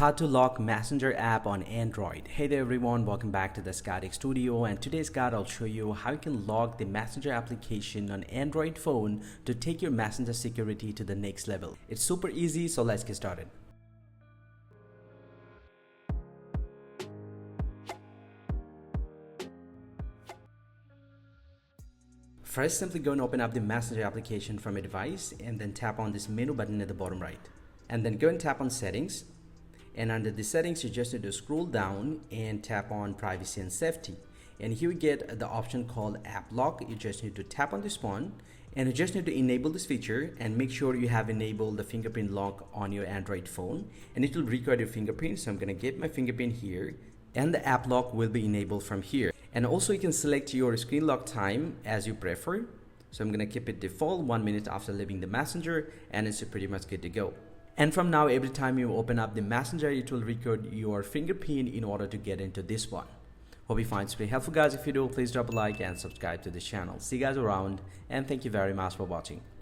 How to lock Messenger app on Android. Hey there everyone, welcome back to the Skytech Studio, and today's guide I'll show you how you can lock the Messenger application on Android phone to take your Messenger security to the next level. It's super easy, so let's get started. First, simply go and open up the Messenger application from a device and then tap on this menu button at the bottom right. And then go and tap on settings. And under the settings, you just need to scroll down and tap on privacy and safety. And here we get the option called app lock. You just need to tap on this one and you just need to enable this feature and make sure you have enabled the fingerprint lock on your Android phone, and it will record your fingerprint. So I'm going to get my fingerprint here and the app lock will be enabled from here. And also you can select your screen lock time as you prefer. So I'm going to keep it default 1 minute after leaving the Messenger, and it's pretty much good to go. And from now, every time you open up the Messenger, it will record your fingerprint in order to get into this one. Hope you find this very helpful, guys. If you do, please drop a like and subscribe to the channel. See you guys around, and thank you very much for watching.